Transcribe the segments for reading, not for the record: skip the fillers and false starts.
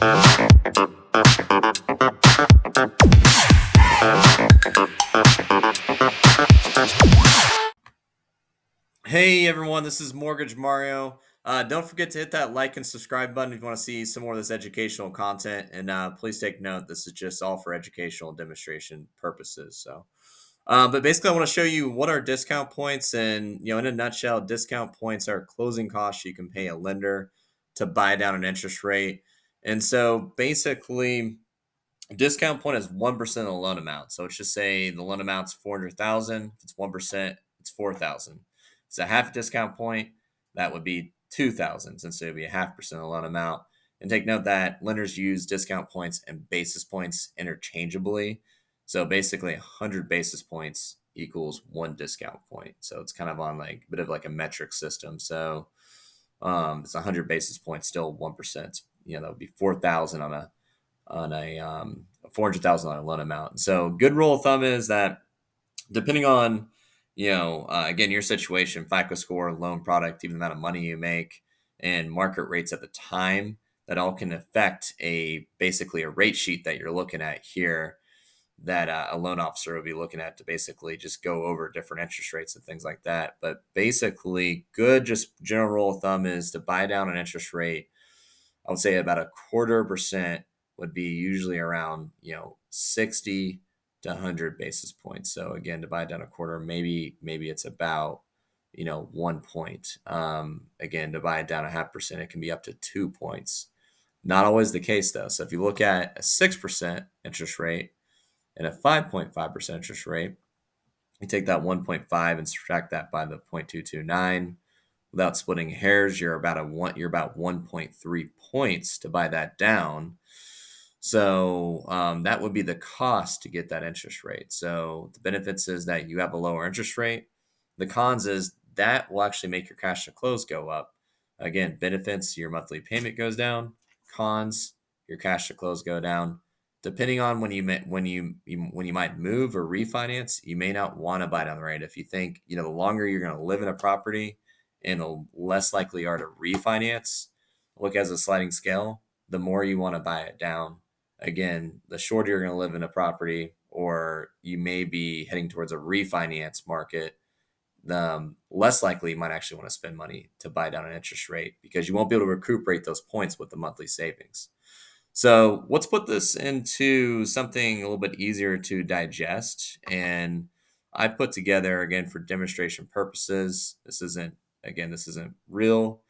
Hey everyone, this is Mortgage Mario. Don't forget to hit that like and subscribe button if you want to see some more of this educational content. And please take note, this is just all for educational demonstration purposes. But basically, I want to show you what are discount points, and in a nutshell, discount points are closing costs you can pay a lender to buy down an interest rate. And so basically, a discount point is 1% of the loan amount. So let's just say the loan amount's 400,000. If it's 1%, it's 4,000. If it's a half discount point, that would be 2,000, since it would be a half percent of the loan amount. And take note that lenders use discount points and basis points interchangeably. So basically, 100 basis points equals one discount point. So it's kind of on like a bit of like a metric system. So it's 100 basis points, still 1%. That would be 4,000 on a $400,000 loan amount. So good rule of thumb is that depending on again, your situation, FICO score, loan product, even the amount of money you make, and market rates at the time, that all can affect basically a rate sheet that you're looking at here, that a loan officer will be looking at to basically just go over different interest rates and things like that. But basically, good just general rule of thumb is to buy down an interest rate. I would say about 1/4% would be usually around 60 to 100 basis points. So again, divide down a quarter, maybe it's about 1 point. Again, divide down a half percent, it can be up to 2 points. Not always the case though. So if you look at a 6% interest rate and a 5.5% interest rate, you take that 1.5 and subtract that by the 0.229. Without splitting hairs, you're about 1.3 points to buy that down. So that would be the cost to get that interest rate. So the benefits is that you have a lower interest rate. The cons is that will actually make your cash to close go up. Again, benefits, your monthly payment goes down. Cons, your cash to close go down. Depending on when you might move or refinance, you may not want to buy down the rate. If you think the longer you're going to live in a property, and the less likely you are to refinance, look as a sliding scale, the more you want to buy it down. Again, the shorter you're going to live in a property, or you may be heading towards a refinance market, the less likely you might actually want to spend money to buy down an interest rate, because you won't be able to recuperate those points with the monthly savings. So let's put this into something a little bit easier to digest. And I put together, again, for demonstration purposes, this isn't real.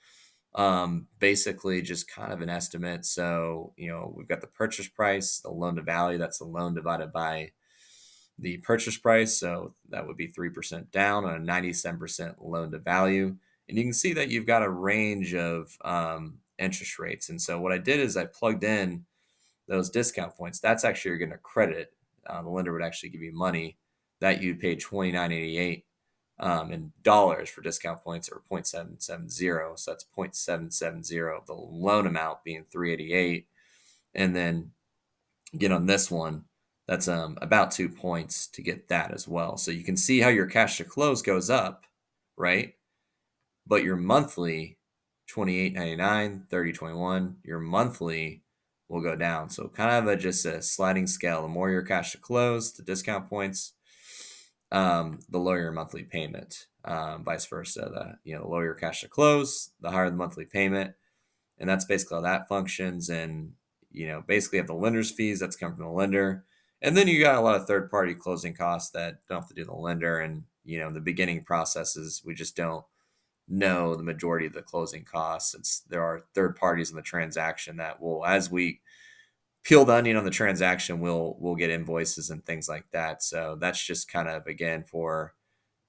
Basically just kind of an estimate. So, we've got the purchase price, the loan to value, that's the loan divided by the purchase price. So that would be 3% down on a 97% loan to value. And you can see that you've got a range of interest rates. And so what I did is I plugged in those discount points. That's actually you're going to credit. The lender would actually give you money that you'd pay $29.88 in dollars for discount points, or 0.770. So that's 0.770. The loan amount being $388, and then again on this one, that's about 2 points to get that as well. So you can see how your cash to close goes up, right? But your monthly $28.99, $30.21, your monthly will go down. So kind of just a sliding scale. The more your cash to close, the discount points, the lower your monthly payment. Vice versa. The lower your cash to close, the higher the monthly payment. And that's basically how that functions. And basically have the lender's fees that's come from the lender. And then you got a lot of third-party closing costs that don't have to do the lender. And the beginning processes, we just don't know the majority of the closing costs. There are third parties in the transaction that will, as we peel the onion on the transaction, we'll get invoices and things like that. So that's just kind of, again, for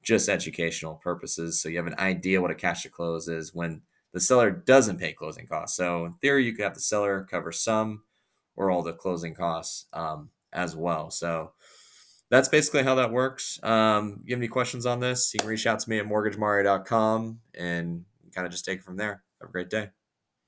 just educational purposes. So you have an idea what a cash to close is when the seller doesn't pay closing costs. So in theory, you could have the seller cover some or all the closing costs as well. So that's basically how that works. You have any questions on this, you can reach out to me at mortgagemario.com and kind of just take it from there. Have a great day.